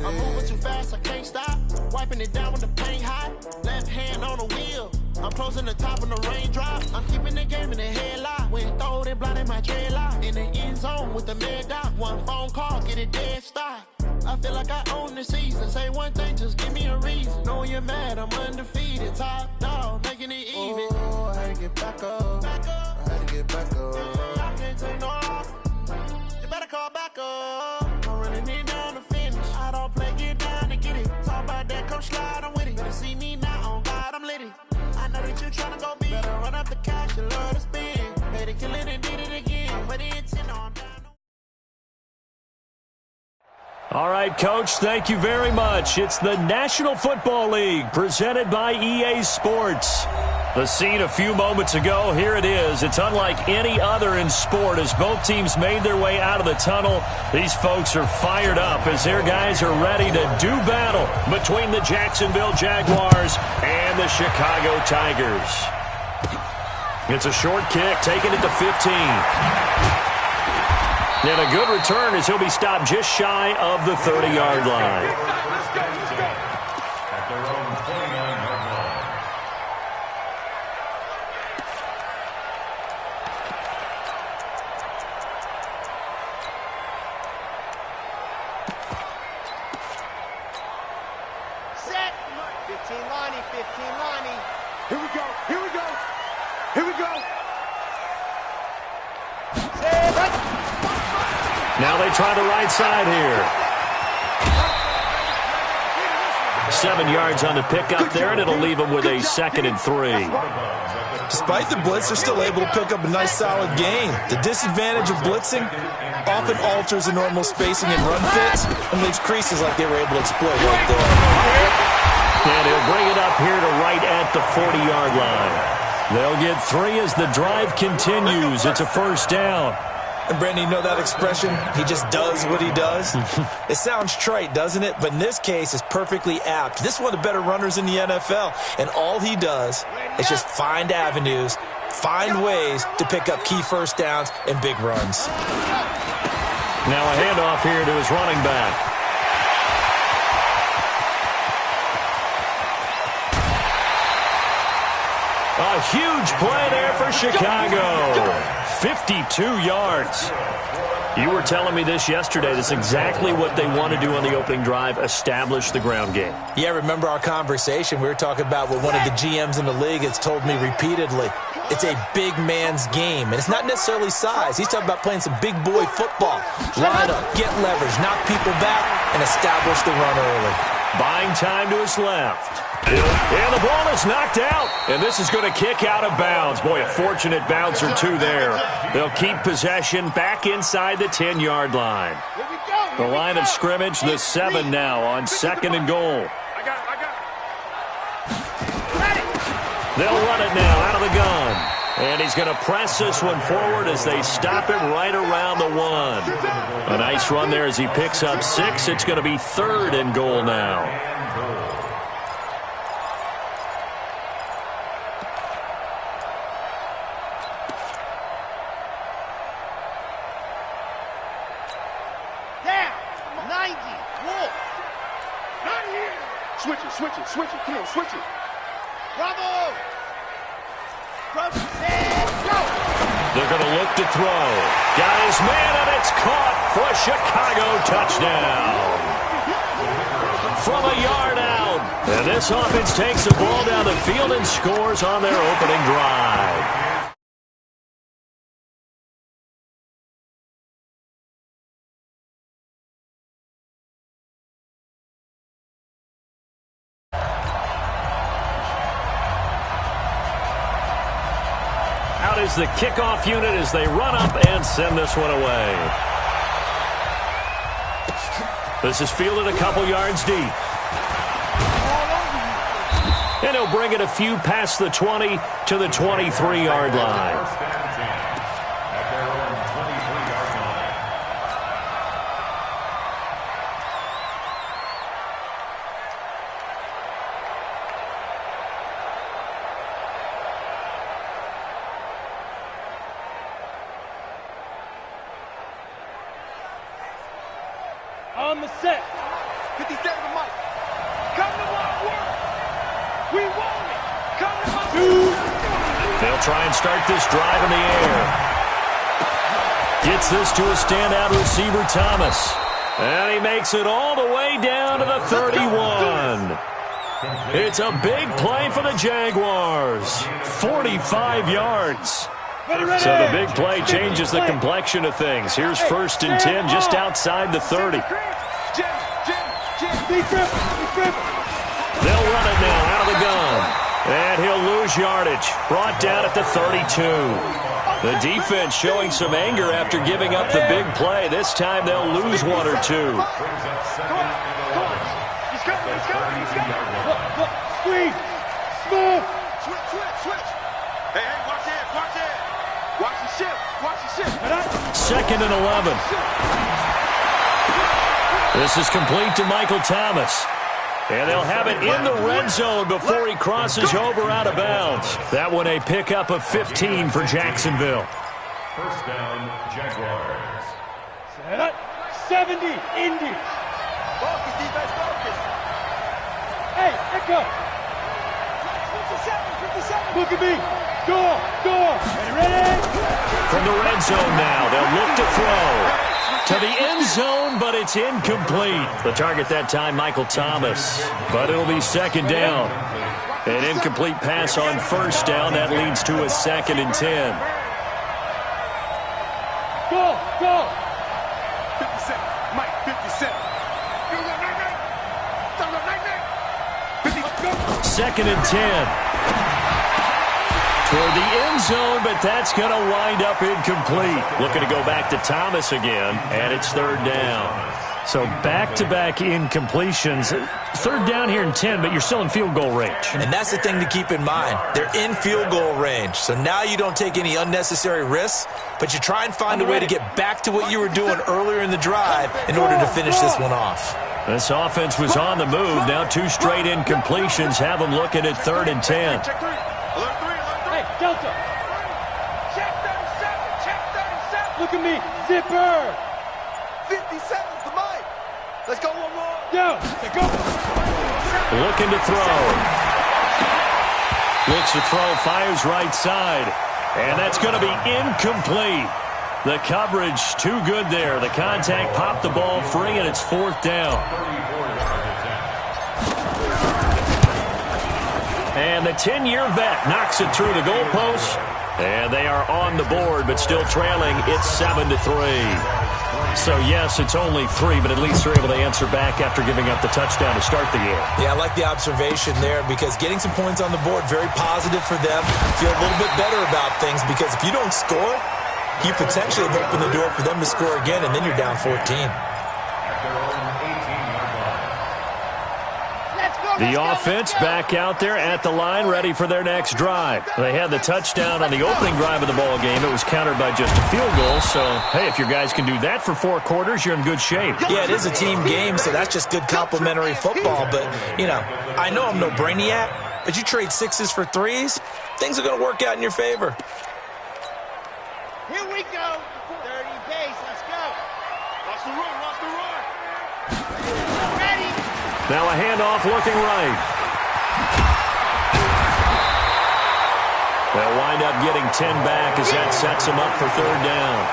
I'm moving too fast, I can't stop. Wiping it down when the paint hot. Left hand on the wheel. I'm closing the top when the raindrop. I'm keeping the game in the headlock. When throwed and blinded my dreadlock. In the end zone with the mad dot. One phone call, get it dead stop. I feel like I own the season. Say one thing, just give me a reason. Knowing you're mad, I'm undefeated. Top dog, making it even. Oh, I had to get back up. I had to get back up. I can't take no off. You better call back up. I'm running it down to finish. I don't play, get down to get it. Talk about that, come slide, I'm with it. Better see me now, on God, I'm litty. I know that you're trying to go big. Better run up the cash, you love to spin. Better kill it and did it again. But it's in on down. All right, Coach, thank you very much. It's the National Football League presented by EA Sports. The scene a few moments ago, here it is. It's unlike any other in sport as both teams made their way out of the tunnel. These folks are fired up as their guys are ready to do battle between the Jacksonville Jaguars and the Chicago Tigers. It's a short kick, taking it to 15. And a good return as he'll be stopped just shy of the 30-yard line. Set. 15 Lonnie, 15 Lonnie. Here we go, here we go, here we go. Now they try the right side here. 7 yards on the pickup there, and it'll leave them with a 2nd and 3. Despite the blitz, they're still able to pick up a nice, solid gain. The disadvantage of blitzing often alters the normal spacing and run fits and leaves creases like they were able to exploit right there. And he'll bring it up here to right at the 40-yard line. They'll get 3 as the drive continues. It's a first down. And, Brandon, you know that expression? He just does what he does? It sounds trite, doesn't it? But in this case, it's perfectly apt. This is one of the better runners in the NFL. And all he does is just find avenues, find ways to pick up key first downs and big runs. Now a handoff here to his running back. A huge play there for Chicago. 52 yards. You were telling me this yesterday. That's exactly what they want to do on the opening drive, establish the ground game. Yeah, remember our conversation? We were talking about what one of the GMs in the league has told me repeatedly. It's a big man's game, and it's not necessarily size. He's talking about playing some big boy football. Line up, get leverage, knock people back, and establish the run early. Buying time to his left. And the ball is knocked out. And this is going to kick out of bounds. Boy, a fortunate bounce or two there. They'll keep possession back inside the 10-yard line. The line of scrimmage, the 7 now on 2nd and goal. They'll run it now out of the gun. And he's going to press this one forward as they stop him right around the 1. A nice run there as he picks up 6. It's going to be 3rd and goal now. Switch it, come on, switch it. Bravo! Go! They're going to look to throw. Got his man, and it's caught for a Chicago touchdown. From a yard out. And this offense takes the ball down the field and scores on their opening drive. Is the kickoff unit as they run up and send this one away. This is fielded a couple yards deep. And he'll bring it a few past the 20 to the 23-yard line. On the set. 57, They'll try and start this drive in the air. Gets this to a standout receiver, Thomas. And he makes it all the way down to the 31. It's a big play for the Jaguars. 45 yards. So the big play changes the complexion of things. Here's 1st and 10 just outside the 30. They'll run it now out of the gun. And he'll lose yardage. Brought down at the 32. The defense showing some anger after giving up the big play. This time they'll lose 1 or 2. Squeeze. Smooth. Switch. Hey, watch it. Watch the shift. 2nd and 11. This is complete to Michael Thomas. And they'll have it in the red zone before he crosses over out of bounds. That one a pickup of 15 for Jacksonville. First down, Jaguars. 70, Indy. Focus, defense, focus. Hey, echo. 57. Look at me. Door. Ready? From the red zone now, they'll look to throw. To the end zone, but it's incomplete. The target that time, Michael Thomas. But it'll be 2nd down. An incomplete pass on 1st down. That leads to a 2nd and 10. Go. 57. Mike, 57. 2nd and 10. Toward the end zone, but that's going to wind up incomplete. Looking to go back to Thomas again, and it's 3rd down. So back-to-back incompletions. 3rd down here in 10, but you're still in field goal range. And that's the thing to keep in mind. They're in field goal range. So now you don't take any unnecessary risks, but you try and find a way to get back to what you were doing earlier in the drive in order to finish this one off. This offense was on the move. Now 2 straight incompletions have them looking at 3rd and 10. Hey, Delta. Check 37. Look at me. Zipper. 57 for Mike. Let's go one more. Go. Looking to throw. Looks to throw, fires right side. And that's going to be incomplete. The coverage too good there. The contact popped the ball free, and it's 4th down. And the 10-year vet knocks it through the goalpost. And they are on the board, but still trailing. It's 7-3. So, yes, it's only 3, but at least they're able to answer back after giving up the touchdown to start the year. Yeah, I like the observation there because getting some points on the board, very positive for them. Feel a little bit better about things because if you don't score, you potentially have opened the door for them to score again, and then you're down 14. The offense back out there at the line, ready for their next drive. They had the touchdown on the opening drive of the ball game. It was countered by just a field goal. So, hey, if your guys can do that for 4 quarters, you're in good shape. Yeah, it is a team game, so that's just good complimentary football. But, you know, I know I'm no brainiac, but you trade 6s for 3s, things are going to work out in your favor. Here we go. 30 pace. Let's go. Watch the run. Ready. Now a handoff looking right. They'll wind up getting 10 back as that sets them up for 3rd down.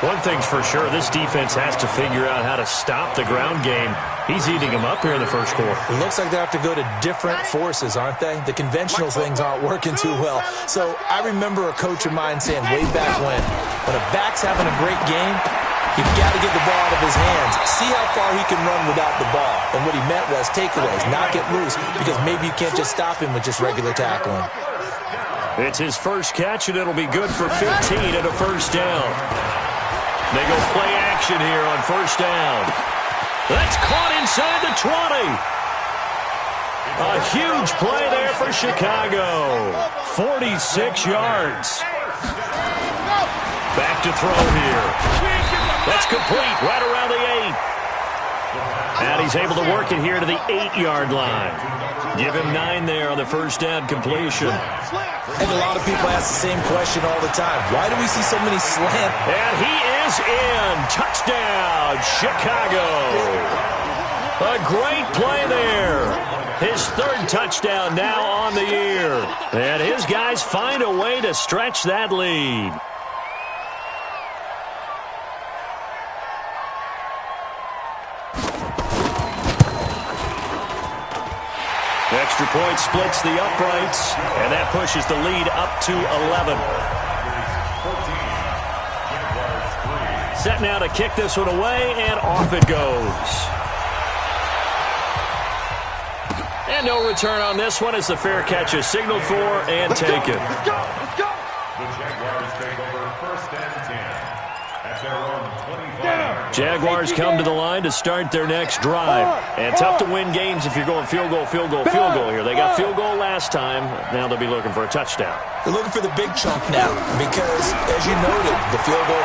One thing's for sure, this defense has to figure out how to stop the ground game. He's eating them up here in the first quarter. It looks like they have to go to different forces, aren't they? The conventional things aren't working too well. So I remember a coach of mine saying way back when a back's having a great game, you've got to get the ball out of his hands. See how far he can run without the ball. And what he meant was takeaways, not get loose, because maybe you can't just stop him with just regular tackling. It's his first catch, and it'll be good for 15 and a 1st down. They go play action here on 1st down. That's caught inside the 20. A huge play there for Chicago. 46 yards. Back to throw here. That's complete right around the 8. And he's able to work it here to the 8-yard line. Give him 9 there on the 1st down completion. And a lot of people ask the same question all the time. Why do we see so many slant? And he is in. Touchdown, Chicago. A great play there. His third touchdown now on the year. And his guys find a way to stretch that lead. Extra point splits the uprights, and that pushes the lead up to 11. Set now to kick this one away, and off it goes. And no return on this one as the fair catch is signaled for and taken. Let's go! The Jaguars take over first and 10 at their own 25. Jaguars come to the line to start their next drive. And tough to win games if you're going field goal here. They got field goal last time. Now they'll be looking for a touchdown. They're looking for the big chunk now because, as you noted, the field goal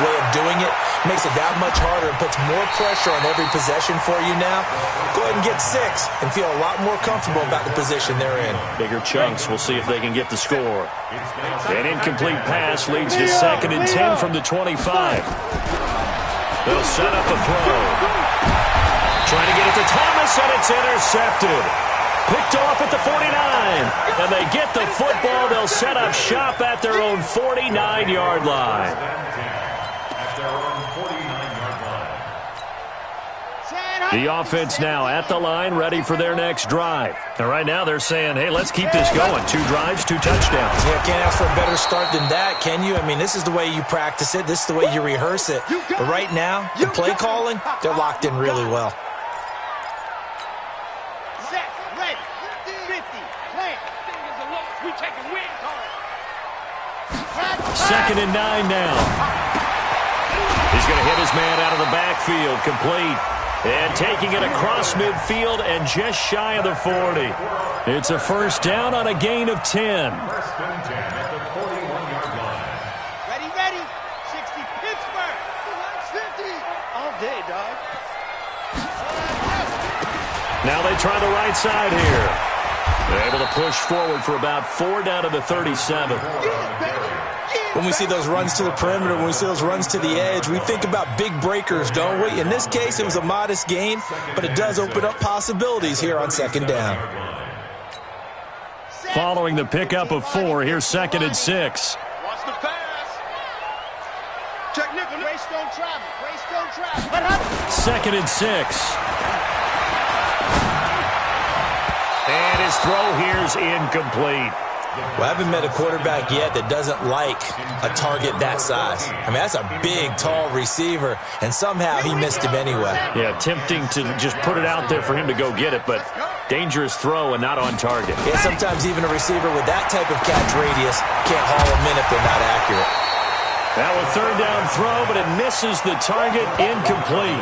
way of doing it makes it that much harder and puts more pressure on every possession for you now. Go ahead and get 6 and feel a lot more comfortable about the position they're in. Bigger chunks. We'll see if they can get the score. An incomplete pass leads to 2nd and 10 from the 25. They'll set up a throw. Trying to get it to Thomas, and it's intercepted. Picked off at the 49. And they get the football. They'll set up shop at their own 49-yard line. The offense now at the line, ready for their next drive. And right now they're saying, hey, let's keep this going. 2 drives, 2 touchdowns. Yeah, can't ask for a better start than that, can you? I mean, this is the way you practice it. This is the way you rehearse it. But right now, the play calling, they're locked in really well. Set, ready, 50, plant. We taking wins on it. 2nd and 9 now. He's going to hit his man out of the backfield, complete. And taking it across midfield and just shy of the 40. It's a first down on a gain of 10. First and 10 at the 41-yard line. Ready, 60, Pittsburgh. 50. All day, dog. Now they try the right side here. They're able to push forward for about 4 down to the 37. When we see those runs to the perimeter, when we see those runs to the edge, we think about big breakers, don't we? In this case, it was a modest gain, but it does open up possibilities here on 2nd down. Following the pickup of 4, here's 2nd and 6. Watch the pass. Check nickel. Grace don't travel. 2nd and 6. And his throw here's incomplete. Well, I haven't met a quarterback yet that doesn't like a target that size. I mean, that's a big, tall receiver, and somehow he missed him anyway. Yeah, tempting to just put it out there for him to go get it, but dangerous throw and not on target. Yeah, sometimes even a receiver with that type of catch radius can't haul them in if they're not accurate. Now a 3rd down throw, but it misses the target, incomplete.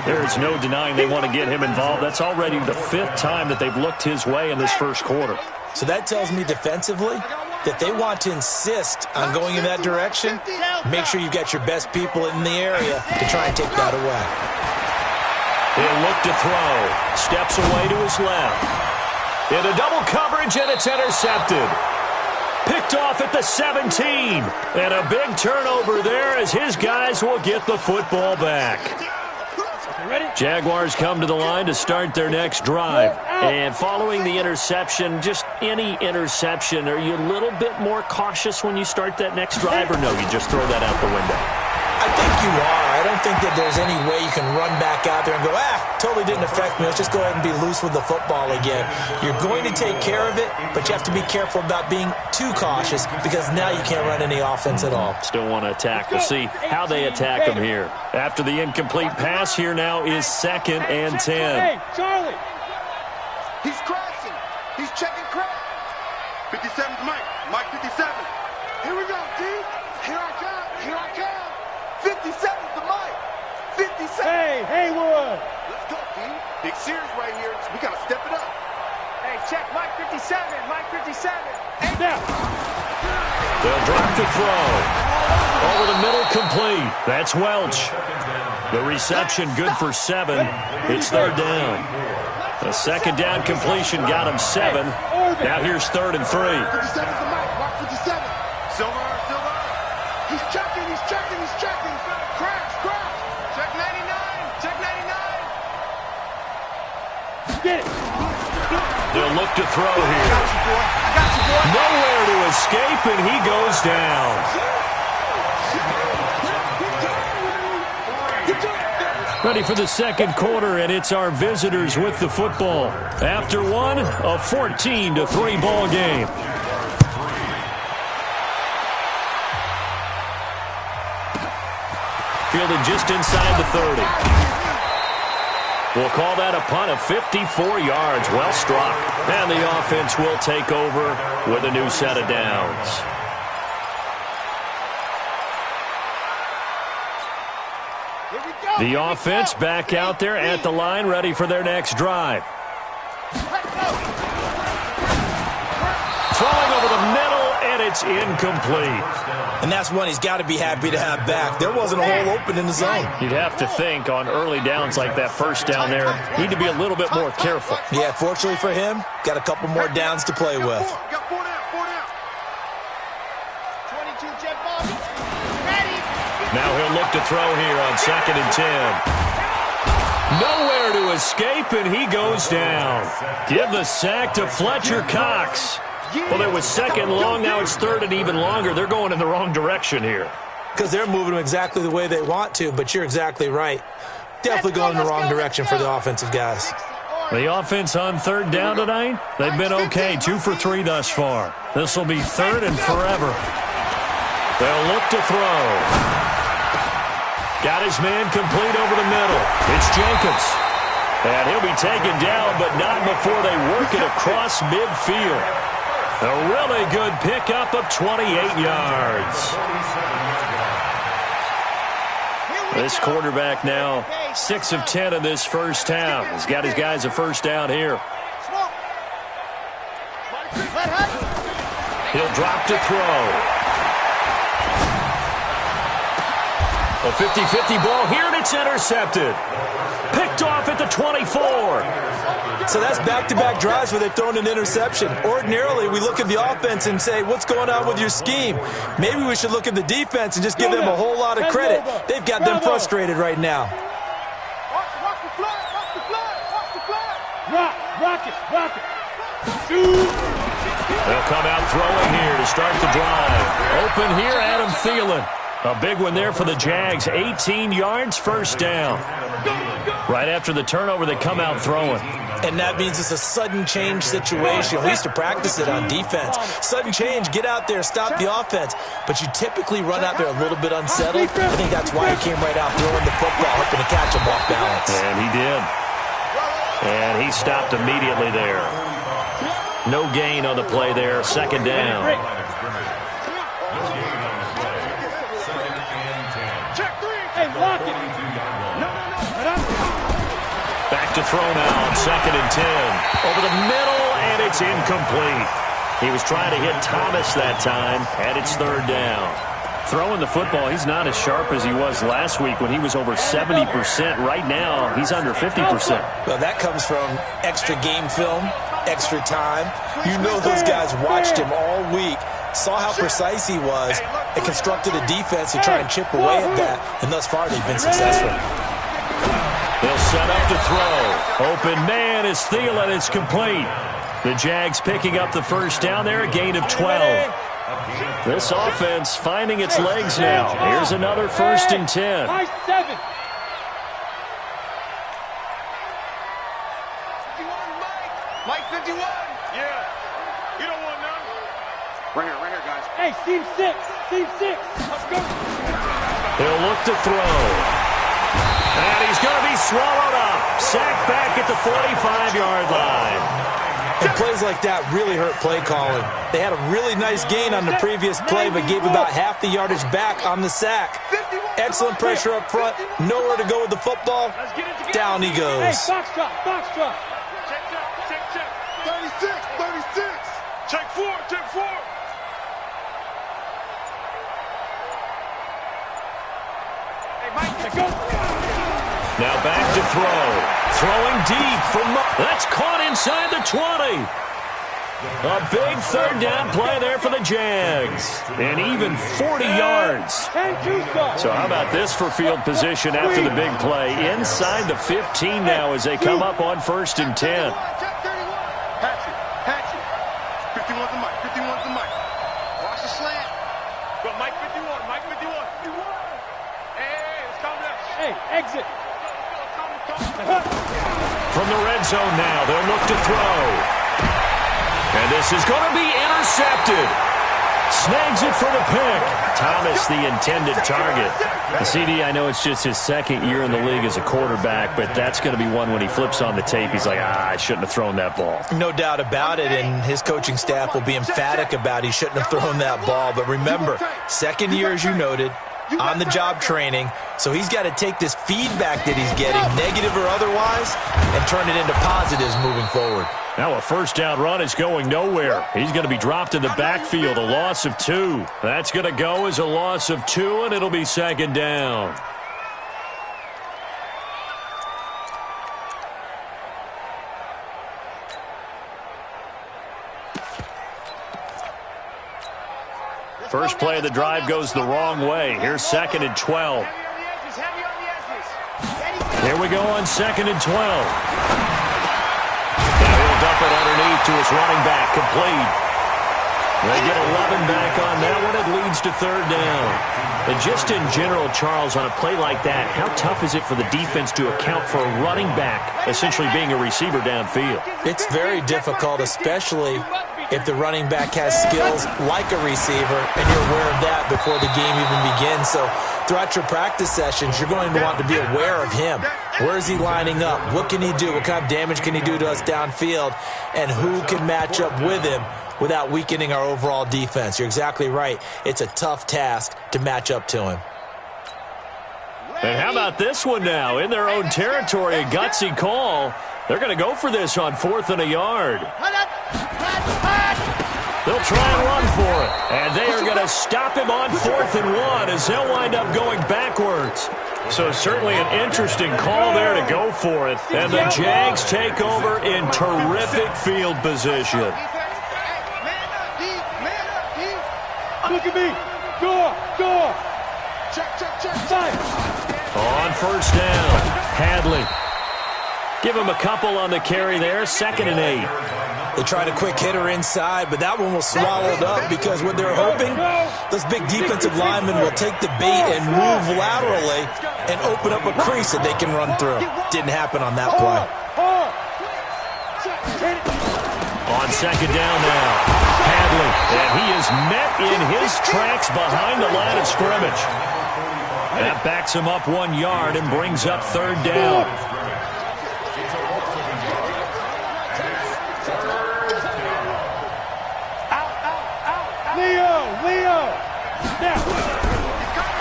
There is no denying they want to get him involved. That's already the 5th time that they've looked his way in this first quarter. So that tells me defensively that they want to insist on going in that direction. Make sure you've got your best people in the area to try and take that away. He'll look to throw. Steps away to his left. Into double coverage, and it's intercepted. Picked off at the 17. And a big turnover there as his guys will get the football back. Jaguars come to the line to start their next drive. And following the interception, just any interception, are you a little bit more cautious when you start that next drive, or no, you just throw that out the window? I think you are. I don't think that there's any way you can run back out there and go, totally didn't affect me. Let's just go ahead and be loose with the football again. You're going to take care of it, but you have to be careful about being too cautious because now you can't run any offense at all. Still want to attack. We'll see how they attack them here. After the incomplete pass, here now is 2nd and 10. Hey, Charlie. He's crashing. He's checking crack. 57's Mike. Mike 57. Here we go, D. Here I come. Here I come. 57's the Mike. 57. Hey, Haywood. Let's go, D. Big series right here. We got to step it up. Hey, check Mike 57. Mike 57. Now. They'll drop the throw. Over the middle, complete. That's Welch. The reception good for 7. It's 3rd down. The 2nd down completion got him 7. Now here's 3rd and 3. 57's the Mike. Mark 57. Silver. He's checking. Crash. Check 99. Get it. They'll look to throw here. Nowhere to escape, and he goes down. Ready for the second quarter, and it's our visitors with the football. After one, a 14-3 ball game. Fielded just inside the 30. We'll call that a punt of 54 yards. Well struck. And the offense will take over with a new set of downs. The offense back out there at the line, ready for their next drive. Throwing over the middle, and it's incomplete. And that's one he's got to be happy to have back. There wasn't a hole open in the zone. You'd have to think on early downs like that first down there, need to be a little bit more careful. Yeah, fortunately for him, got a couple more downs to play with. Got 4 down, 4 down. 22, Jet Bobby. Ready. Now he'll look to throw here on 2nd and 10. Nowhere to escape, and he goes down. Give the sack to Fletcher Cox. Well, it was 2nd long, now it's 3rd and even longer. They're going in the wrong direction here. Because they're moving them exactly the way they want to, but you're exactly right. Definitely going in the wrong direction for the offensive guys. The offense on 3rd down tonight, they've been okay, 2 for 3 thus far. This will be 3rd and forever. They'll look to throw. Got his man complete over the middle. It's Jenkins. And he'll be taken down, but not before they work it across midfield. A really good pickup of 28 yards. This quarterback now 6 of 10 in this first half. He's got his guys a first down here. He'll drop to throw. A 50-50 ball here, and it's intercepted. Picked off at the 24. So that's back-to-back drives where they've thrown an interception. Ordinarily, we look at the offense and say, what's going on with your scheme? Maybe we should look at the defense and just give them a whole lot of credit. They've got them frustrated right now. Watch the flag, watch the flag, watch the flag. Rock it. Shoot. They'll come out throwing here to start the drive. Open here, Adam Thielen. A big one there for the Jags. 18 yards, first down. Right after the turnover, they come out throwing. And that means it's a sudden change situation. We used to practice it on defense. Sudden change, get out there, stop the offense. But you typically run out there a little bit unsettled. I think that's why he came right out throwing the football, hoping to catch him off balance. And he did. And he stopped immediately there. No gain on the play there. 2nd down. Hey, lock it. Back to throw now on 2nd and 10. Over the middle, and it's incomplete. He was trying to hit Thomas that time, and it's 3rd down. Throwing the football, he's not as sharp as he was last week when he was over 70%. Right now, he's under 50%. Well, that comes from extra game film, extra time. You know those guys watched him all week, saw how precise he was, and constructed a defense to try and chip away at that, and thus far they've been successful. They'll set up to throw. Open man is Thielen. It's complete. The Jags picking up the first down there, a gain of 12. This offense finding its legs now. Here's another 1st and 10. High 7. Mike 51. Yeah. You don't want none. Right here, guys. Hey, seam 6. Let's go. He'll look to throw. And he's going to be swallowed up. Sacked back at the 45-yard line. And plays like that really hurt play calling. They had a really nice gain on the previous play, but gave about half the yardage back on the sack. Excellent pressure up front. Nowhere to go with the football. Down he goes. Hey, box drop. Check. 36. Check 4. Hey, Mike, let's go. Now back to throw. Throwing deep for that's caught inside the 20. A big third down play there for the Jags. And even 40 yards. So how about this for field position after the big play? Inside the 15 now as they come up on 1st and 10. Patch it. 51's the mic. 51's the mic. Watch the slant. Go, Mike 51. Mike 51. Hey, let's calm down. Hey, exit. From the red zone now, they'll look to throw. And this is going to be intercepted. Snags it for the pick. Thomas, the intended target. The CD, I know it's just his second year in the league as a quarterback, but that's going to be one when he flips on the tape. He's like, I shouldn't have thrown that ball. No doubt about it, and his coaching staff will be emphatic about he shouldn't have thrown that ball. But remember, second year, as you noted, on-the-job training, so he's got to take this feedback that he's getting, negative or otherwise, and turn it into positives moving forward. Now a first down run is going nowhere. He's going to be dropped in the backfield, a loss of 2. That's going to go as a loss of 2, and it'll be 2nd down. First play of the drive goes the wrong way. Here's 2nd and 12. Here we go on 2nd and 12. Dump it underneath to his running back, complete. They get 11 back on that one. It leads to 3rd down. And just in general, Charles, on a play like that, how tough is it for the defense to account for a running back essentially being a receiver downfield? It's very difficult, especially if the running back has skills like a receiver, and you're aware of that before the game even begins. So throughout your practice sessions, you're going to want to be aware of him. Where is he lining up? What can he do? What kind of damage can he do to us downfield? And who can match up with him without weakening our overall defense? You're exactly right. It's a tough task to match up to him. And how about this one now? In their own territory, a gutsy call. They're going to go for this on 4th and a yard. They'll try and run for it. And they are going to stop him on 4th and 1 as they'll wind up going backwards. So certainly an interesting call there to go for it. And the Jags take over in terrific field position. Look at me. Go. Check. On 1st down, Hadley. Give him a couple on the carry there. 2nd and 8. They tried a quick hitter inside, but that one was swallowed up because what they're hoping, those big defensive linemen will take the bait and move laterally and open up a crease that they can run through. Didn't happen on that play. On 2nd down now, Hadley, and he is met in his tracks behind the line of scrimmage. That backs him up 1 yard and brings up 3rd down. Leo.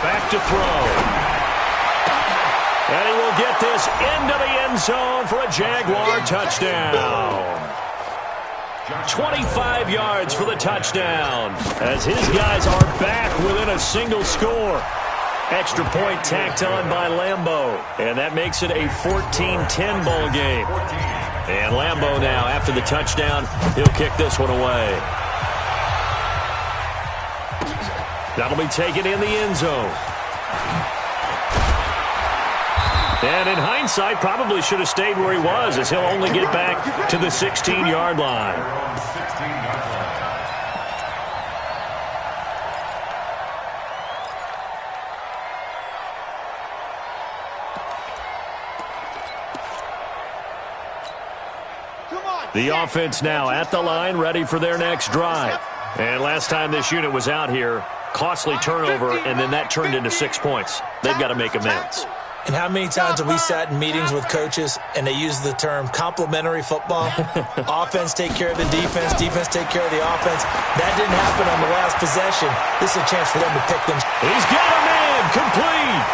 Back to throw. And he will get this into the end zone for a Jaguar touchdown. 25 yards for the touchdown as his guys are back within a single score. Extra point tacked on by Lambeau. And that makes it a 14-10 ball game. And Lambeau now, after the touchdown, he'll kick this one away. That'll be taken in the end zone. And in hindsight, probably should have stayed where he was, as he'll only get back to the 16-yard line. The offense now at the line, ready for their next drive. And last time this unit was out here, costly turnover, and then that turned into 6 points. They've got to make amends. And how many times have we sat in meetings with coaches and they use the term complementary football? Offense take care of the defense, defense take care of the offense. That didn't happen on the last possession. This is a chance for them to pick them. He's got a man, complete.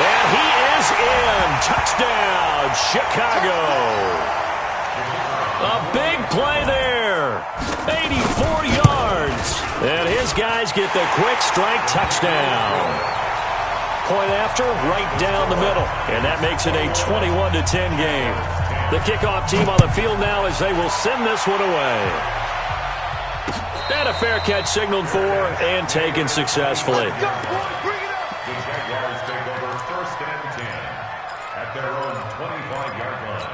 And he is in. Touchdown, Chicago. A big play there. 84 yards. And his guys get the quick strike touchdown. Point after, right down the middle. And that makes it a 21-10 game. The kickoff team on the field now as they will send this one away. And a fair catch signaled for and taken successfully. The Jaguars take over 1st and 10 at their own 25-yard line.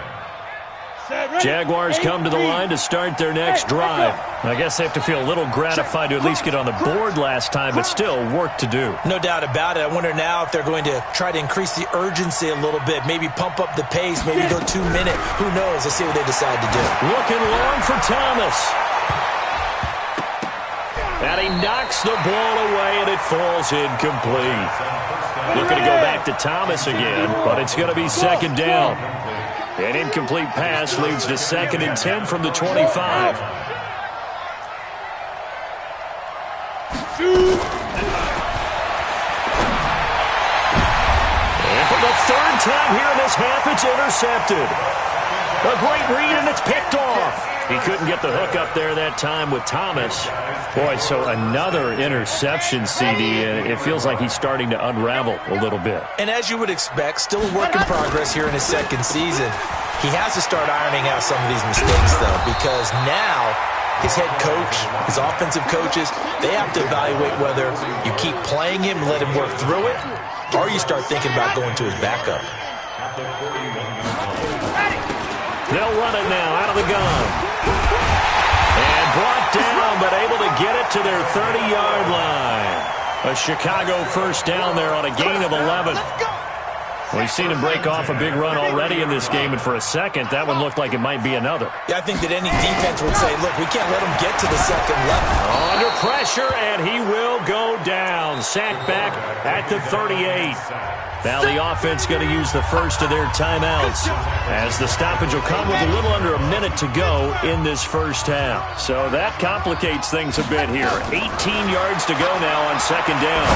Jaguars come to the line to start their next drive. I guess they have to feel a little gratified to at least get on the board last time, but still work to do. No doubt about it. I wonder now if they're going to try to increase the urgency a little bit, maybe pump up the pace, maybe go 2 minute. Who knows? Let's see what they decide to do. Looking long for Thomas. And he knocks the ball away, and it falls incomplete. Looking to go back to Thomas again, but it's going to be 2nd down. An incomplete pass leads to 2nd and 10 from the 25. And for the 3rd time here in this half, it's intercepted. A great read, and it's picked off. He couldn't get the hook up there that time with Thomas. Boy, so another interception, CD, and it feels like he's starting to unravel a little bit. And as you would expect, still a work in progress here in his 2nd season. He has to start ironing out some of these mistakes, though, because now his head coach, his offensive coaches, they have to evaluate whether you keep playing him and let him work through it, or you start thinking about going to his backup. They'll run it now out of the gun. And brought down, but able to get it to their 30-yard line. A Chicago 1st down there on a gain of 11. We've seen him break off a big run already in this game, and for a second, that one looked like it might be another. Yeah, I think that any defense would say, look, we can't let him get to the 2nd level. Under pressure, and he will go down. Sacked back at the 38. Now the offense going to use the first of their timeouts, as the stoppage will come with a little under a minute to go in this 1st half. So that complicates things a bit here. 18 yards to go now on 2nd down.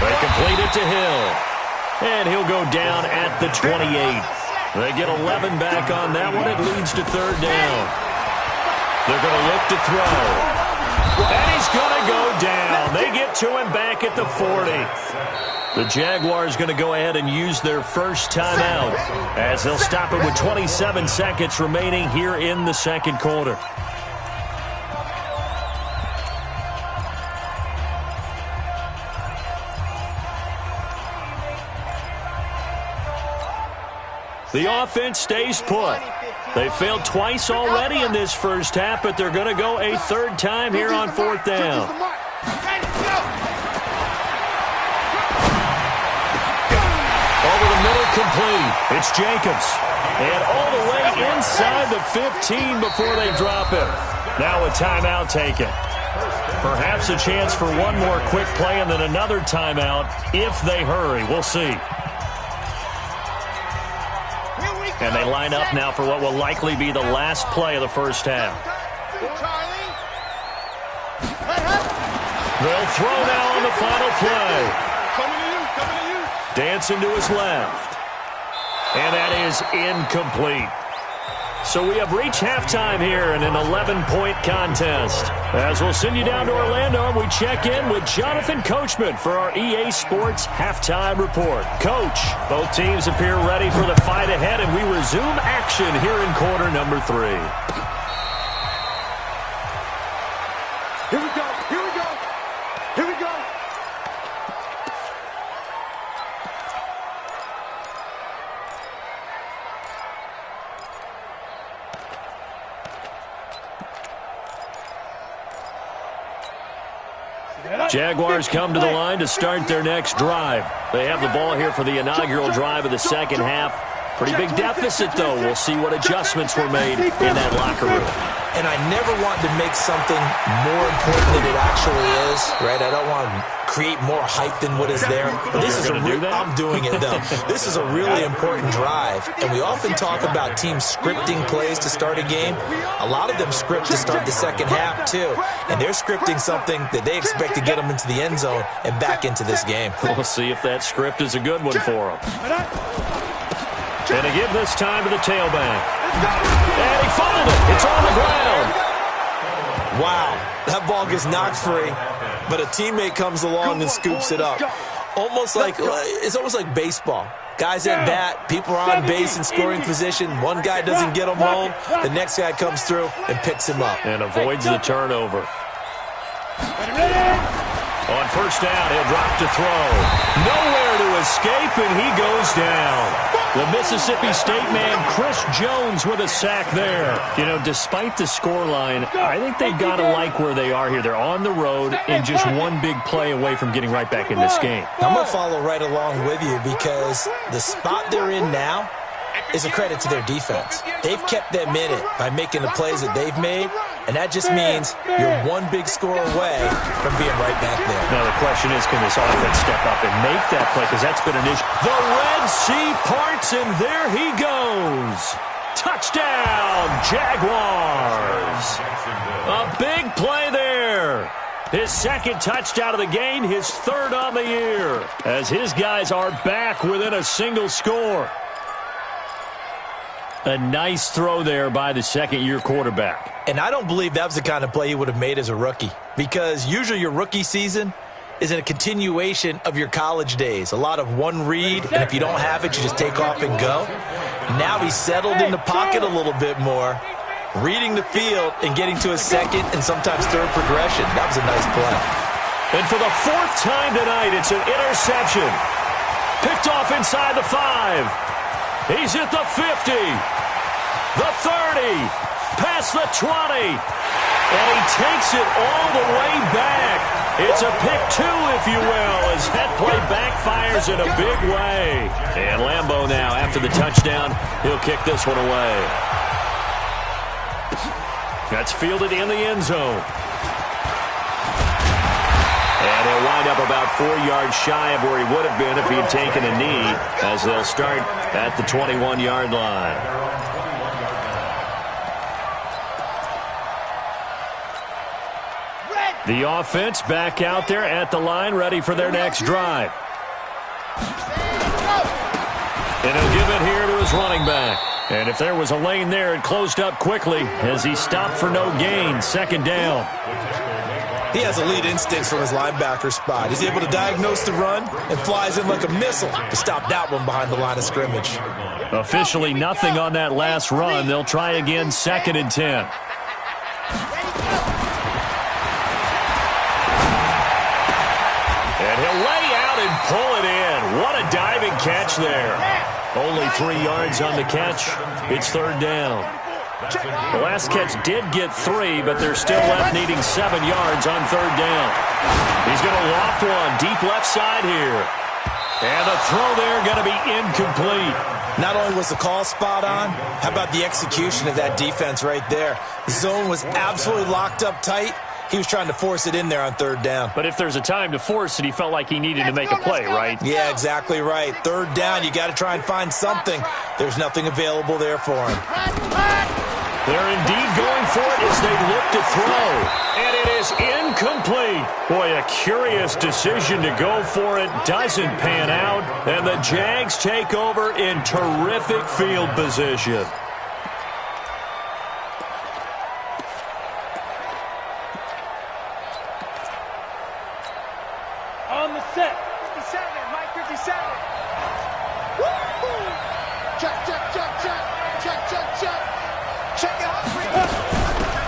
They complete it to Hill. And he'll go down at the 28. They get 11 back on that one. It leads to 3rd down. They're going to look to throw. And he's going to go down. They get to him back at the 40. The Jaguars going to go ahead and use their first timeout, as they'll stop it with 27 seconds remaining here in the 2nd quarter. The offense stays put. They failed twice already in this 1st half, but they're going to go a 3rd time here on 4th down. Over the middle, complete. It's Jacobs. And all the way inside the 15 before they drop him. Now a timeout taken. Perhaps a chance for one more quick play and then another timeout if they hurry. We'll see. And they line up now for what will likely be the last play of the 1st half. They'll throw now on the final play. Dancing to his left. And that is incomplete. So we have reached halftime here in an 11-point contest. As we'll send you down to Orlando, we check in with Jonathan Coachman for our EA Sports Halftime Report. Coach, both teams appear ready for the fight ahead, and we resume action here in quarter number 3. Here we go. Here we go. Here we go. Jaguars come to the line to start their next drive. They have the ball here for the inaugural drive of the 2nd half. Pretty big deficit, though. We'll see what adjustments were made in that locker room. And I never want to make something more important than it actually is, right? I don't want to create more hype than what is there. But this is I'm doing it, though. This is a really important drive. And we often talk about teams scripting plays to start a game. A lot of them script to start the 2nd half, too. And they're scripting something that they expect to get them into the end zone and back into this game. We'll see if that script is a good one for them. And to give this time to the tailback. And he fumbled it. It's on the ground. Wow. That ball gets knocked free, but a teammate comes along and scoops it up. Almost like it's almost like baseball. Guys at bat, people are on base in scoring position. One guy doesn't get him home. The next guy comes through and picks him up. And avoids the turnover. On first down, he'll drop to throw. Nowhere to escape, and he goes down. The Mississippi State man, Chris Jones, with a sack there. You know, despite the scoreline, I think they've got to like where they are here. They're on the road and just one big play away from getting right back in this game. I'm going to follow right along with you because the spot they're in now is a credit to their defense. They've kept them in it by making the plays that they've made, and that just means you're one big score away from being right back there. Now the question is, can this offense step up and make that play? Because that's been an issue. The Red Sea parts, and there he goes. Touchdown, Jaguars. A big play there. His second touchdown of the game, his third on the year, as his guys are back within a single score. A nice throw there by the second-year quarterback. And I don't believe that was the kind of play he would have made as a rookie, because usually your rookie season is in a continuation of your college days. A lot of one read, and if you don't have it, you just take off and go. Now he's settled in the pocket a little bit more, reading the field and getting to his second and sometimes third progression. That was a nice play. And for the fourth time tonight, it's an interception. Picked off inside the 5. He's at the 50, the 30, past the 20, and he takes it all the way back. It's a pick 2, if you will, as that play backfires in a big way. And Lambeau now, after the touchdown, he'll kick this one away. That's fielded in the end zone. And he'll wind up about 4 yards shy of where he would have been if he had taken a knee, as they'll start at the 21-yard line. The offense back out there at the line, ready for their next drive. And he'll give it here to his running back. And if there was a lane there, it closed up quickly as he stopped for no gain. Second down. He has elite instincts from his linebacker spot. He's able to diagnose the run and flies in like a missile to stop that one behind the line of scrimmage. Officially nothing on that last run. They'll try again, 2nd and 10. And he'll lay out and pull it in. What a diving catch there. Only 3 yards on the catch. It's third down. The last catch did get 3, but they're still left needing 7 yards on third down. He's going to loft one deep left side here. And the throw there going to be incomplete. Not only was the call spot on, how about the execution of that defense right there? The zone was absolutely locked up tight. He was trying to force it in there on third down. But if there's a time to force it, he felt like he needed to make a play, right? Yeah, exactly right. Third down, you got to try and find something. There's nothing available there for him. They're indeed going for it as they look to throw. And it is incomplete. Boy, a curious decision to go for it. Doesn't pan out. And the Jags take over in terrific field position. On the set. 57, Mike 57. Woo! Check, check, check, check. Check, check, check. Check it out.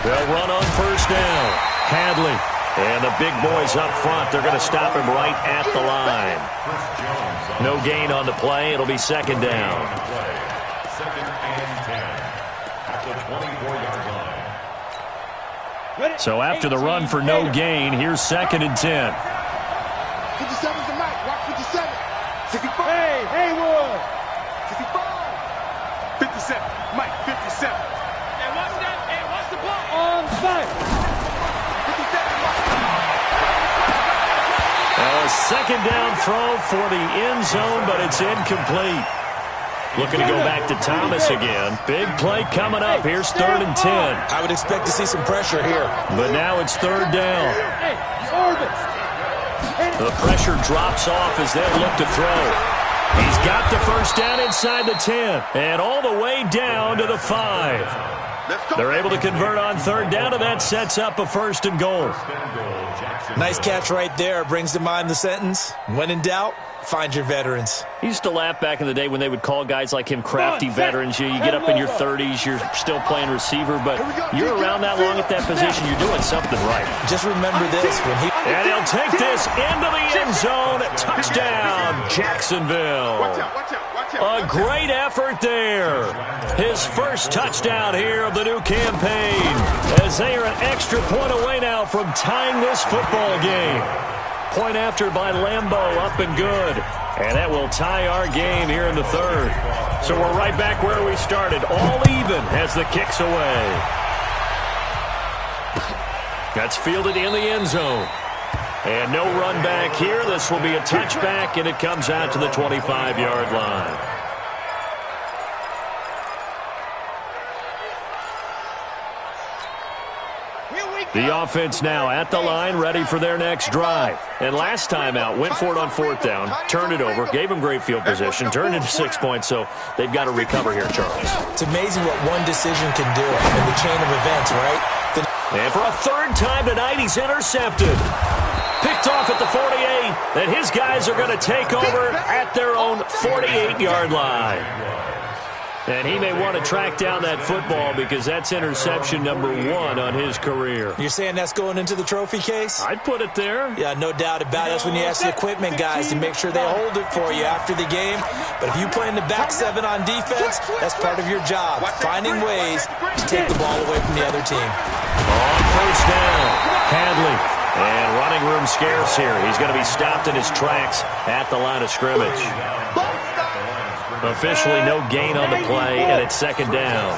They'll run on first down. Hadley. And the big boys up front, they're going to stop him right at the line. No gain on the play. It'll be second down. 2nd and 10 at the 24-yard line. So after the run for no gain, here's 2nd and 10. 57's the mic. Rock 57. 65. Hey, Haywood. 65. 57. Mike, 57. Hey, what's that? Hey, what's the ball? On site. 57, Mike. A second down throw for the end zone, but it's incomplete. Looking to go back to Thomas again. Big play coming up. Here's 3rd and 10. I would expect to see some pressure here. But now it's third down. Hey, Orbis. The pressure drops off as they look to throw. He's got the first down inside the 10 and all the way down to the 5. They're able to convert on third down, and that sets up a 1st and goal. Nice catch right there. Brings to mind the sentence, when in doubt, find your veterans. He used to laugh back in the day when they would call guys like him crafty veterans. You get up in your 30s, you're still playing receiver, but you're around that long at that position, you're doing something right. Just remember this. And he'll take this into the end zone. Touchdown, Jacksonville. A great effort there. His first touchdown here of the new campaign, as they are an extra point away now from tying this football game. Point after by Lambeau, up and good. And that will tie our game here in the 3rd. So we're right back where we started, all even as the kick's away. That's fielded in the end zone. And no run back here. This will be a touchback, and it comes out to the 25-yard line. The offense now at the line, ready for their next drive. And last time out, went for it on 4th down, turned it over, gave them great field position, turned into 6 points, so they've got to recover here, Charles. It's amazing what one decision can do in the chain of events, right? And for a 3rd time tonight, he's intercepted. Picked off at the 48, and his guys are going to take over at their own 48-yard line. And he may want to track down that football because that's interception number 1 on his career. You're saying that's going into the trophy case? I'd put it there. Yeah, no doubt about it. That's when you ask the equipment guys to make sure they hold it for you after the game. But if you play in the back 7 on defense, that's part of your job, finding ways to take the ball away from the other team. On 1st down, Hadley. And running room scarce here. He's going to be stopped in his tracks at the line of scrimmage. Officially no gain on the play, and it's 2nd down.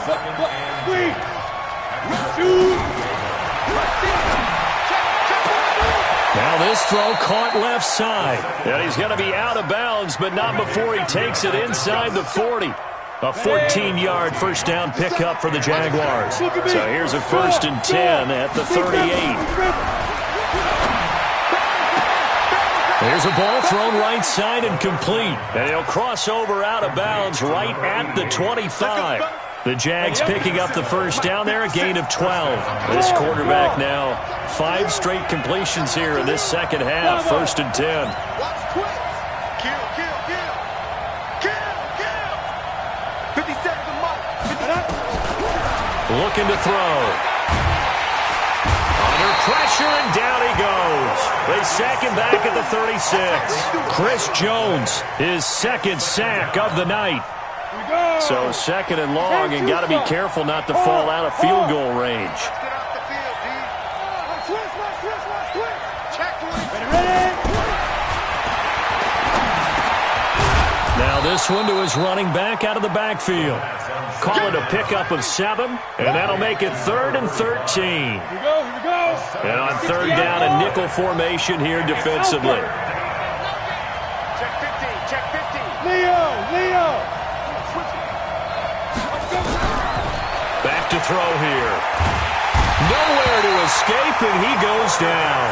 Now this throw caught left side. And he's going to be out of bounds, but not before he takes it inside the 40. A 14-yard 1st down pickup for the Jaguars. So here's a 1st and 10 at the 38. There's a ball thrown right side and complete. And he'll cross over out of bounds right at the 25. The Jags picking up the 1st down there, a gain of 12. This quarterback now 5 straight completions here in this 2nd half, 1st and 10. Looking to throw. Under pressure, and down he goes. They sack him back at the 36. Chris Jones, his 2nd sack of the night. So 2nd and long, and got to be careful not to fall out of field goal range. Now this one to his running back out of the backfield. Call it a pickup of 7, and that'll make it 3rd and 13. Here we go. And on 3rd down, a nickel formation here defensively. Check 15, check 15. Leo. Back to throw here. Nowhere to escape, and he goes down.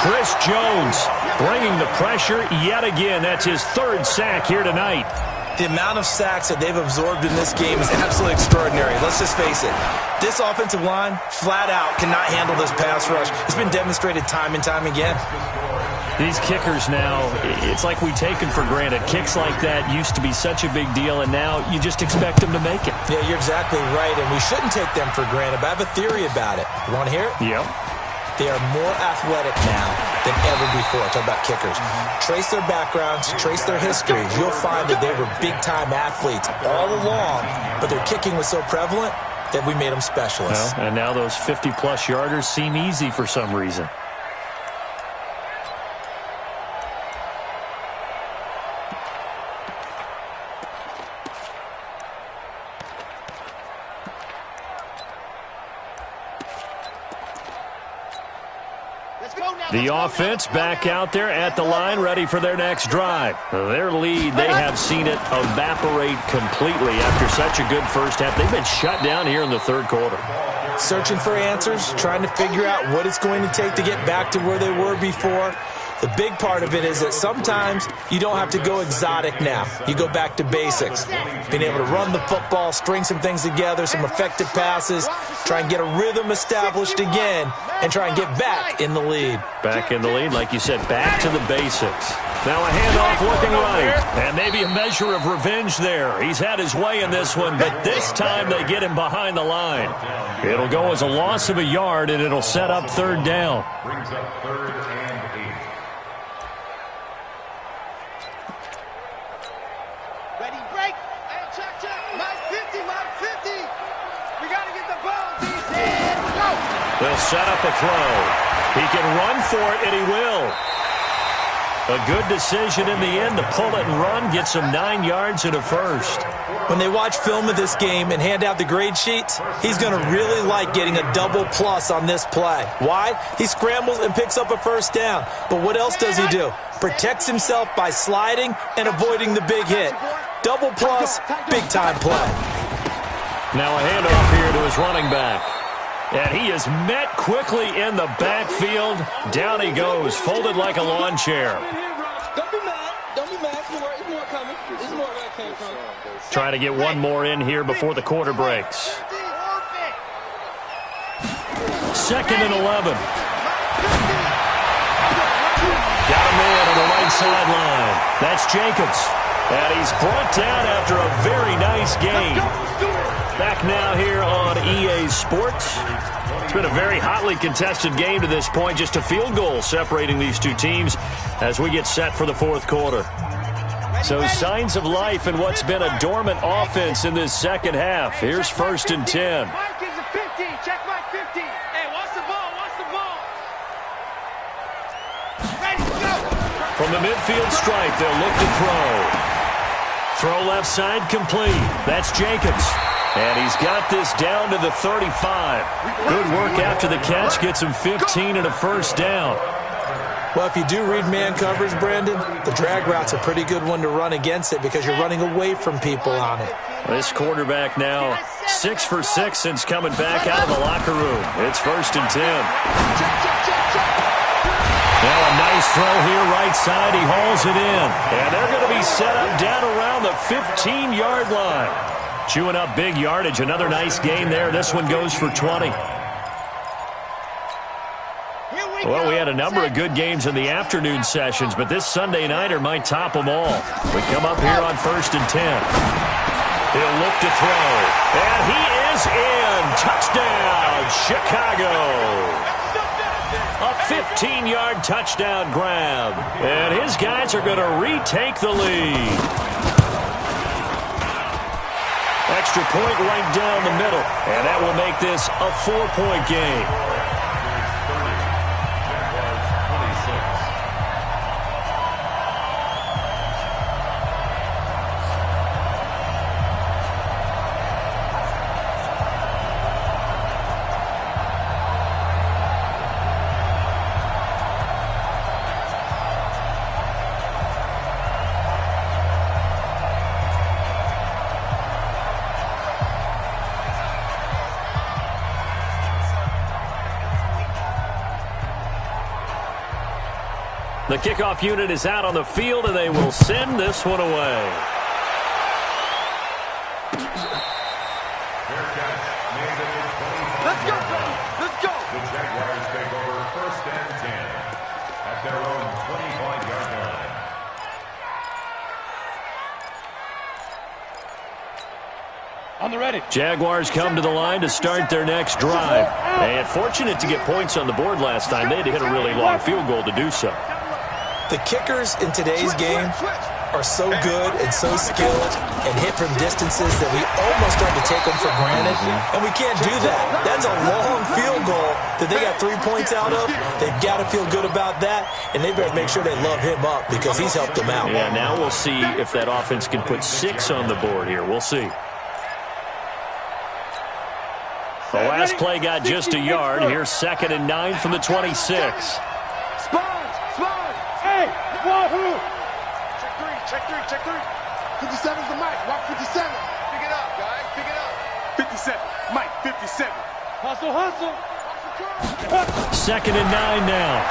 Chris Jones bringing the pressure yet again. That's his 3rd sack here tonight. The amount of sacks that they've absorbed in this game is absolutely extraordinary. Let's just face it. This offensive line, flat out, cannot handle this pass rush. It's been demonstrated time and time again. These kickers now, it's like we take them for granted. Kicks like that used to be such a big deal, and now you just expect them to make it. Yeah, you're exactly right, and we shouldn't take them for granted, but I have a theory about it. You want to hear it? Yep. They are more athletic now than ever before. Talk about kickers. Trace their backgrounds, trace their histories. You'll find that they were big-time athletes all along, but their kicking was so prevalent that we made them specialists. Well, and now those 50-plus yarders seem easy for some reason. The offense back out there at the line, ready for their next drive. Their lead, they have seen it evaporate completely after such a good first half. They've been shut down here in the 3rd quarter. Searching for answers, trying to figure out what it's going to take to get back to where they were before. The big part of it is that sometimes you don't have to go exotic now. You go back to basics. Being able to run the football, string some things together, some effective passes, try and get a rhythm established again, and try and get back in the lead. Back in the lead, like you said, back to the basics. Now a handoff looking right. And maybe a measure of revenge there. He's had his way in this one, but this time they get him behind the line. It'll go as a loss of a yard, and it'll set up third down. Brings up 3rd and 8. Ready, break. Hey, check. Mike 50. We got to get the ball, DC. Go. They'll set up a throw. He can run for it, and he will. A good decision in the end to pull it and run, gets him 9 yards and a first. When they watch film of this game and hand out the grade sheets, he's going to really like getting a double plus on this play. Why? He scrambles and picks up a first down. But what else does he do? Protects himself by sliding and avoiding the big hit. Double plus, big-time play. Now a handoff here to his running back. And he is met quickly in the backfield. Down he goes, folded like a lawn chair. Don't be mad. There's more coming. There's more where that came from. Trying to get one more in here before the quarter breaks. 2nd and 11. Got a man on the right sideline. That's Jacobs. And he's brought down after a very nice game. Back now here on EA Sports. It's been a very hotly contested game to this point. Just a field goal separating these two teams as we get set for the 4th quarter. So signs of life in what's been a dormant offense in this second half. Here's 1st and 10. Mike is a 50. Check Mike 50. Hey, watch the ball. Ready, go. From the midfield stripe, they'll look to throw. Throw left side complete. That's Jacobs. And he's got this down to the 35. Good work after the catch. Gets him 15 and a first down. Well, if you do read man coverage, Brandon, the drag route's a pretty good one to run against it because you're running away from people on it. This quarterback now 6 for 6 since coming back out of the locker room. It's 1st and 10. Now a nice throw here right side. He hauls it in. And they're going to be set up down around the 15-yard line. Chewing up big yardage. Another nice gain there. This one goes for 20. Well, we had a number of good games in the afternoon sessions, but this Sunday nighter might top them all. We come up here on 1st and 10. He'll look to throw. And he is in. Touchdown, Chicago. A 15-yard touchdown grab. And his guys are going to retake the lead. Extra point right down the middle. And that will make this a 4-point game. The kickoff unit is out on the field, and they will send this one away. Let's go, buddy. Let's go. The Jaguars take over 1st and 10 at their own 25-yard line. On the ready. Jaguars come to the line to start their next drive. And fortunate to get points on the board last time. They had to hit a really long field goal to do so. The kickers in today's game are so good and so skilled and hit from distances that we almost start to take them for granted, and we can't do that. That's a long field goal that they got 3 points out of. They've got to feel good about that, and they better make sure they love him up because he's helped them out. Yeah, now we'll see if that offense can put 6 on the board here. We'll see. The last play got just a yard. Here's 2nd and 9 from the 26. Hey, wahoo! Check three. 57's the mic. Rock 57. Pick it up, guys. Pick it up. 57. Mike, 57. Hustle. 2nd and 9 now.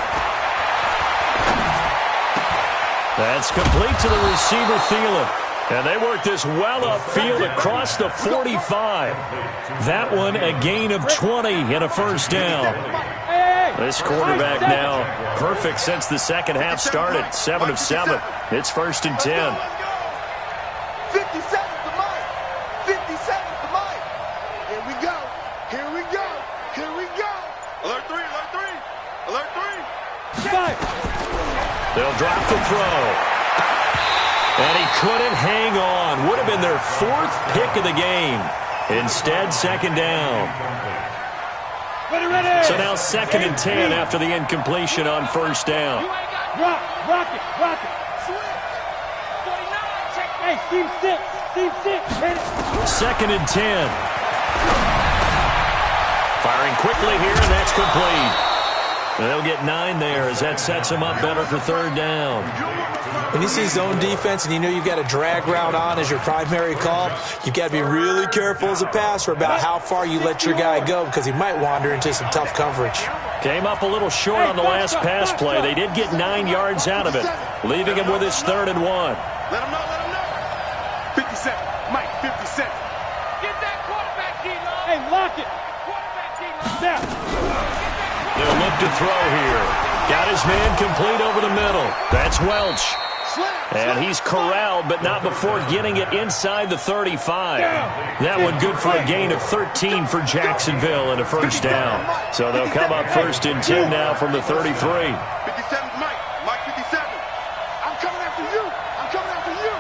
That's complete to the receiver, Thielen. And they work this well upfield across the 45. That one a gain of 20 and a first down. This quarterback now perfect since the second half started. 7 of 7. It's 1st and 10. 57 to Mike. 57 to Mike. Here we go. Here we go. Here we go. Alert 3. Alert 3. Alert 3. They'll drop the throw. And he couldn't hang on. Would have been their 4th pick of the game. Instead, 2nd down. So now 2nd and 10 after the incompletion on 1st down. Rock it. Hey, team 6. Team 6. Hit it. 2nd and 10. Firing quickly here, and that's complete. And they'll get 9 there as that sets them up better for 3rd down. When you see zone defense and you know you've got a drag route on as your primary call, you've got to be really careful as a passer about how far you let your guy go because he might wander into some tough coverage. Came up a little short on the last pass play. They did get 9 yards out of it, leaving him with his 3rd and 1. Let him know. 57. Mike, 57. Get that quarterback, D-Lo. Hey, lock it. Quarterback, D-Lo. Snap. They'll look to throw here. Got his man complete over the middle. That's Welch. And he's corralled, but not before getting it inside the 35. That one good for a gain of 13 for Jacksonville and a 1st down. So they'll come up 1st and 10 now from the 33. 57 Mike. Mike 57. I'm coming after you. I'm coming after you.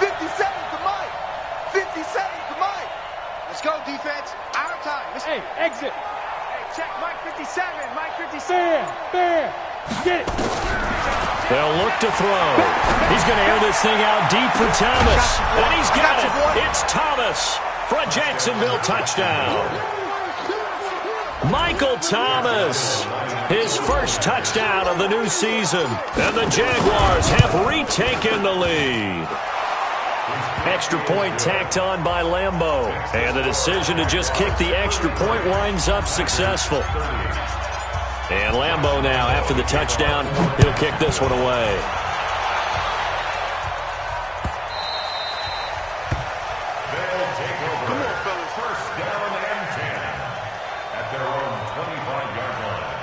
57 to Mike. 57 to Mike. Let's go, defense. Out of time. Hey, exit. Check Mike 57. Mike 57. Fair. Get it. They'll look to throw. He's going to air this thing out deep for Thomas. And he's got it. It's Thomas for a Jacksonville touchdown. Michael Thomas, his first touchdown of the new season. And the Jaguars have retaken the lead. Extra point tacked on by Lambeau. And the decision to just kick the extra point winds up successful. And Lambeau now, after the touchdown, he'll kick this one away. They'll take over. 1st down and 10 at their own 25-yard line.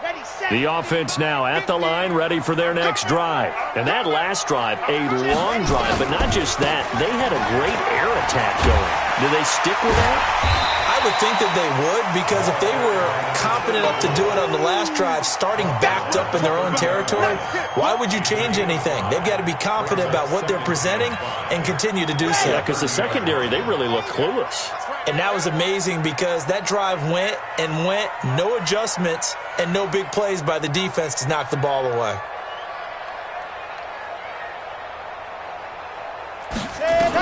Ready, set. The offense now at the line, ready for their next drive. And that last drive, a long drive, but not just that. They had a great air attack going. Do they stick with that? I would think that they would because if they were competent enough to do it on the last drive, starting backed up in their own territory, why would you change anything? They've got to be confident about what they're presenting and continue to do so. Yeah, because the secondary, they really look clueless. And that was amazing because that drive went, no adjustments, and no big plays by the defense to knock the ball away.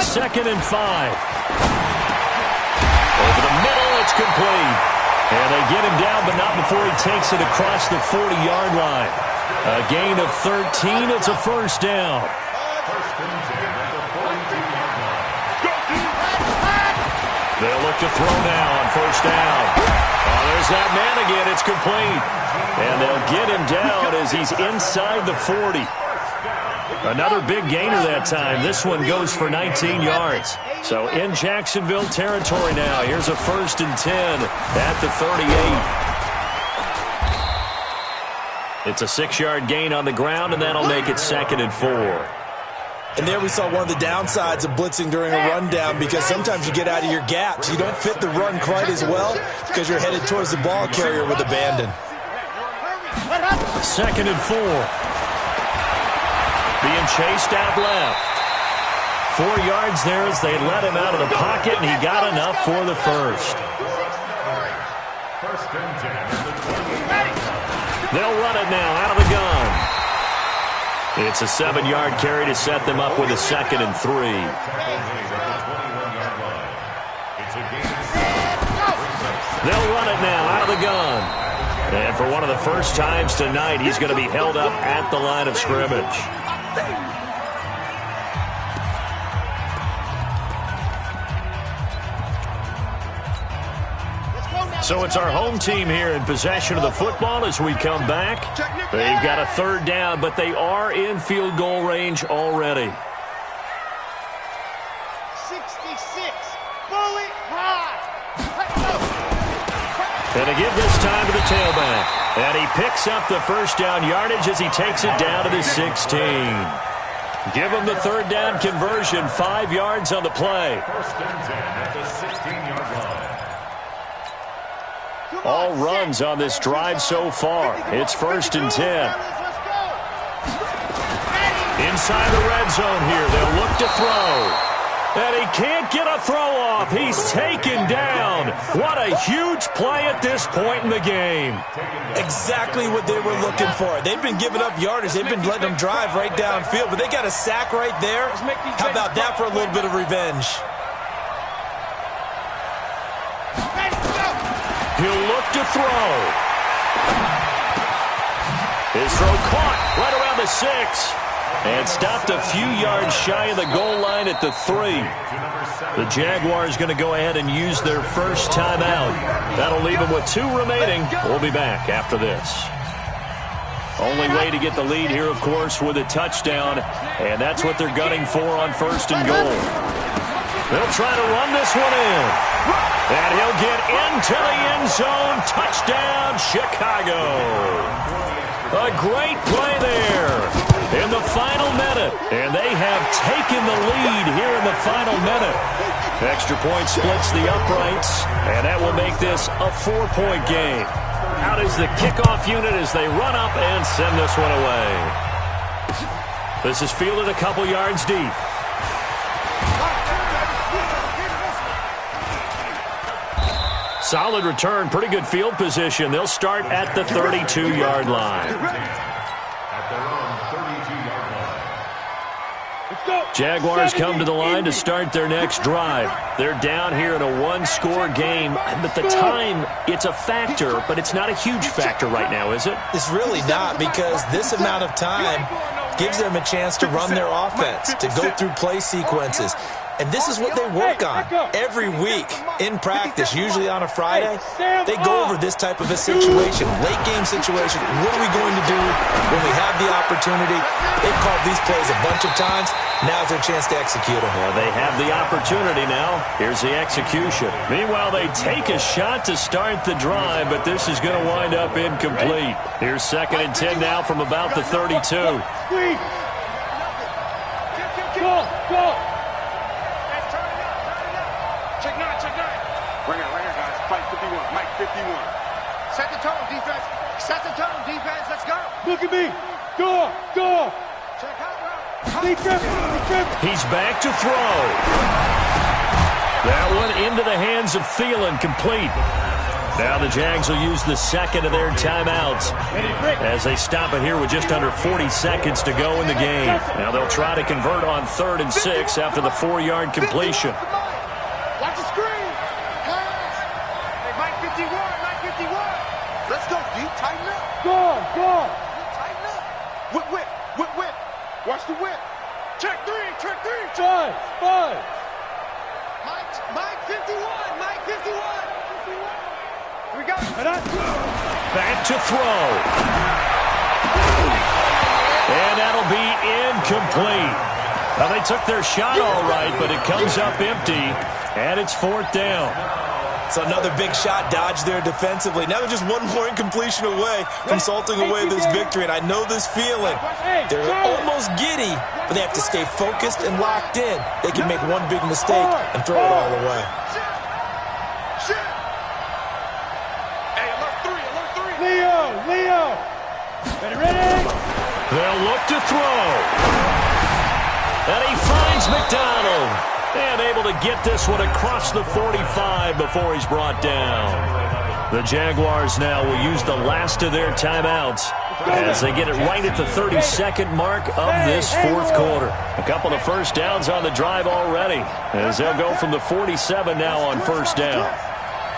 Second and 5. Over the middle, it's complete. And they get him down, but not before he takes it across the 40-yard line. A gain of 13. It's a 1st down. 1st and 10 at the 42-yard line. They'll look to throw now on 1st down. Oh, there's that man again. It's complete. And they'll get him down as he's inside the 40. Another big gainer that time. This one goes for 19 yards. So in Jacksonville territory now. Here's a 1st and 10 at the 38. It's a 6-yard gain on the ground, and that'll make it 2nd and 4. And there we saw one of the downsides of blitzing during a rundown because sometimes you get out of your gaps. You don't fit the run quite as well because you're headed towards the ball carrier with abandon. 2nd and 4. Being chased out left. 4 yards there as they let him out of the pocket, and he got enough for the first. 1st and 10 at the 20. They'll run it now out of the gun. It's a 7-yard carry to set them up with a 2nd and 3. They'll run it now out of the gun. And for one of the first times tonight, he's going to be held up at the line of scrimmage. So it's our home team here in possession of the football as we come back. They've got a third down, but they are in field goal range already. 66. Bullet high. And to give this time to the tailback. And he picks up the first down yardage as he takes it down to the 16. Give him the third down conversion, 5 yards on the play. First and 10 at the 16-yard line. All runs on this drive so far. It's first and 10. Inside the red zone here. They'll look to throw. And he can't get a throw off. He's taken down. What a huge play at this point in the game. Exactly what they were looking for. They've been giving up yardage. They've been letting them drive right downfield, but they got a sack right there. How about that for a little bit of revenge? He'll look to throw. His throw caught right around the 6. And stopped a few yards shy of the goal line at the 3. The Jaguars going to go ahead and use their first timeout. That'll leave them with 2 remaining. We'll be back after this. Only way to get the lead here, of course, with a touchdown. And that's what they're gunning for on first and goal. They'll try to run this one in. And he'll get into the end zone. Touchdown, Chicago. A great play there in the final minute. And they have taken the lead here in the final minute. Extra point splits the uprights. And that will make this a 4-point game. Out is the kickoff unit as they run up and send this one away. This is fielded a couple yards deep. Solid return, pretty good field position. They'll start at the 32-yard line. At their own 32-yard line. Jaguars come to the line to start their next drive. They're down here in a 1-score game, but the time, it's a factor, but it's not a huge factor right now, is it? It's really not, because this amount of time gives them a chance to run their offense, to go through play sequences. And this is what they work on every week in practice, usually on a Friday. They go over this type of a situation, late game situation. What are we going to do when we have the opportunity? They've called these plays a bunch of times. Now's their chance to execute them. Well, they have the opportunity now. Here's the execution. Meanwhile, they take a shot to start the drive, but this is going to wind up incomplete. Here's 2nd and 10 now from about the 32. Go. Right here, guys. Fight 51. Mike 51. Set the tone, defense. Set the tone, defense. Let's go. Look at me. Go. Check out, bro. He's back to throw. That one into the hands of Thielen, complete. Now the Jags will use the second of their timeouts as they stop it here with just under 40 seconds to go in the game. Now they'll try to convert on 3rd and 6 after the 4-yard completion. Watch the screen. Pass. Hey, Mike 51. Let's go, D. Tighten up. Go. Tighten up. Whip. Watch the whip. Check 3. 5. Mike 51. We got it. Back to throw. And that'll be incomplete. Now, they took their shot all right, but it comes up empty, and it's 4th down. So another big shot dodged there defensively. Now they're just one more incompletion away from salting away this victory, and I know this feeling. They're almost giddy, but they have to stay focused and locked in. They can make one big mistake and throw it all away. Shit. Hey, alert 3. Leo. Ready? They'll look to throw. And he finds McDonald. And able to get this one across the 45 before he's brought down. The Jaguars now will use the last of their timeouts as they get it right at the 32nd mark of this 4th quarter. A couple of first downs on the drive already as they'll go from the 47 now on 1st down.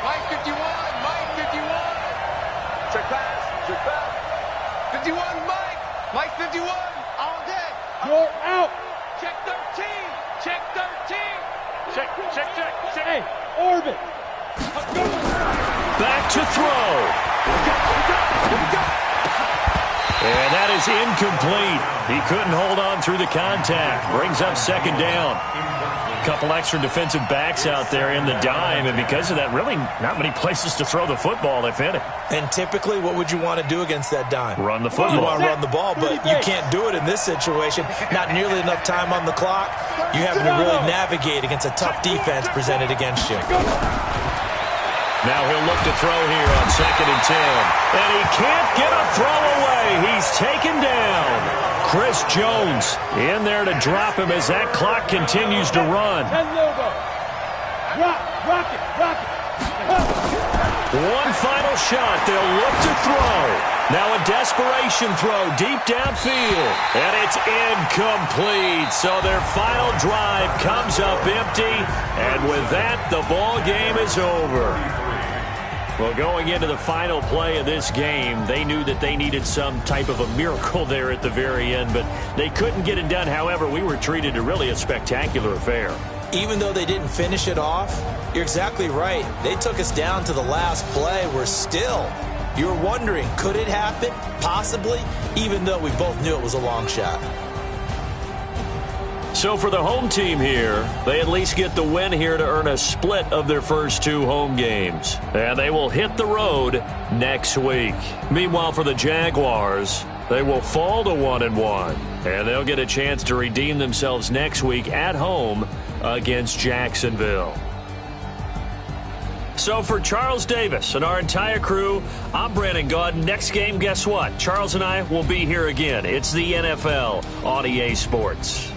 Mike 51. Check pass. 51, Mike 51. All day. You're out. Check 13. Check. Hey, orbit. back to throw. And that is incomplete. He couldn't hold on through the contact. Brings up second down. A couple extra defensive backs out there in the dime, and because of that, really not many places to throw the football, if any. And typically, what would you want to do against that dime? Run the football. You want to run the ball, but you can't do it in this situation. Not nearly enough time on the clock. You having to really navigate against a tough defense presented against you. Now he'll look to throw here on 2nd and 10. And he can't get a throw away. He's taken down. Chris Jones in there to drop him as that clock continues to run. One final shot. They'll look to throw. Now a desperation throw deep downfield. And it's incomplete. So their final drive comes up empty. And with that, the ball game is over. Well, going into the final play of this game, they knew that they needed some type of a miracle there at the very end, but they couldn't get it done. However, we were treated to really a spectacular affair. Even though they didn't finish it off, you're exactly right. They took us down to the last play. We're still, you're wondering, could it happen? Possibly, even though we both knew it was a long shot. So for the home team here, they at least get the win here to earn a split of their first 2 home games. And they will hit the road next week. Meanwhile, for the Jaguars, they will fall to 1-1. And they'll get a chance to redeem themselves next week at home against Jacksonville. So for Charles Davis and our entire crew, I'm Brandon Gaudin. Next game, guess what? Charles and I will be here again. It's the NFL on EA Sports.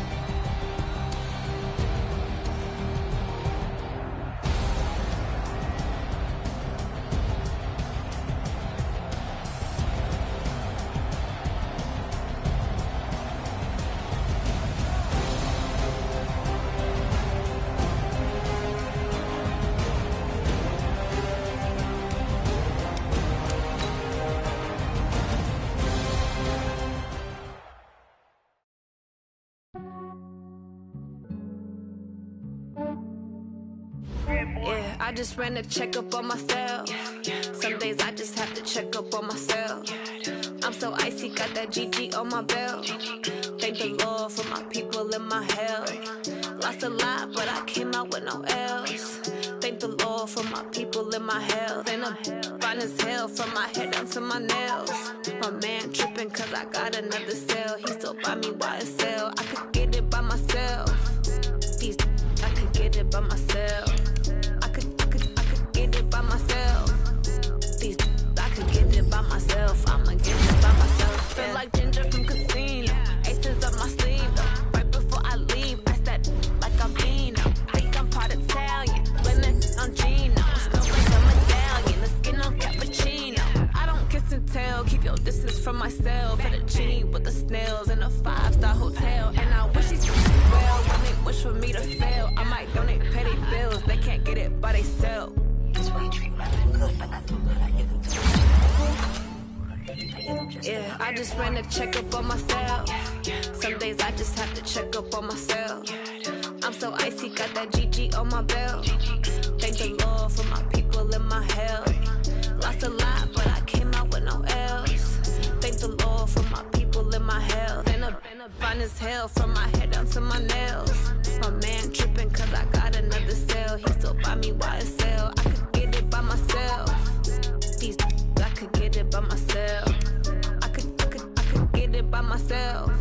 Yeah, I just ran a checkup on myself. Some days I just have to check up on myself. I'm so icy, got that GG on my belt. Thank the Lord for my people and my health. Lost a lot, but I came out with no L's. Thank the Lord for my people and my health. And I'm fine as hell from my head down to my nails. My man tripping cause I got another cell. He still buy me YSL. I could get it by myself. These I could get it by myself. I could get it by myself. These I could get it by myself. I'ma get it by myself. Feel like Ginger from Casino. Aces up my sleeve though. Right before I leave, I said like I'm Dino. Think I'm part Italian. Blending on Gino. Snowflake on medallion. The skin on cappuccino. I don't kiss and tell. Keep your distance from myself. Fettuccine with the snails in a 5-star hotel. And I wish he's well when they wish for me to fail. I might donate petty bills. They can't get it by themselves. Yeah, I just ran a checkup on myself. Some days I just have to check up on myself. I'm so icy, got that GG on my belt. Thank the Lord for my people and my health. Lost a lot, but I came out with no L's. Thank the Lord for my people and my health. And I'm fine as hell from my head down to my nails. My man tripping cause I got another cell. He still buy me YSL. I could get it by myself. These I could get it by myself. I could get it by myself.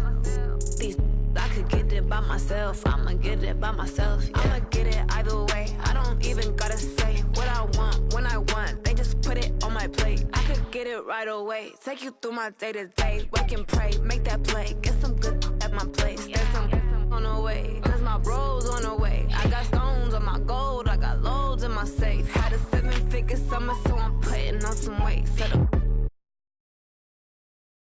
These I could get it by myself. I'ma get it by myself. Yeah. I'ma get it either way. I don't even gotta say what I want when I want. They just put it on my plate. I could get it right away. Take you through my day to day. Wake and pray, make that play. Get some good at my place. There's some on the way. Cause my bro's on the way. I got stones on my gold. I got loads in my safe. Had a 7-figure summer, so I'm putting on some weight. Set up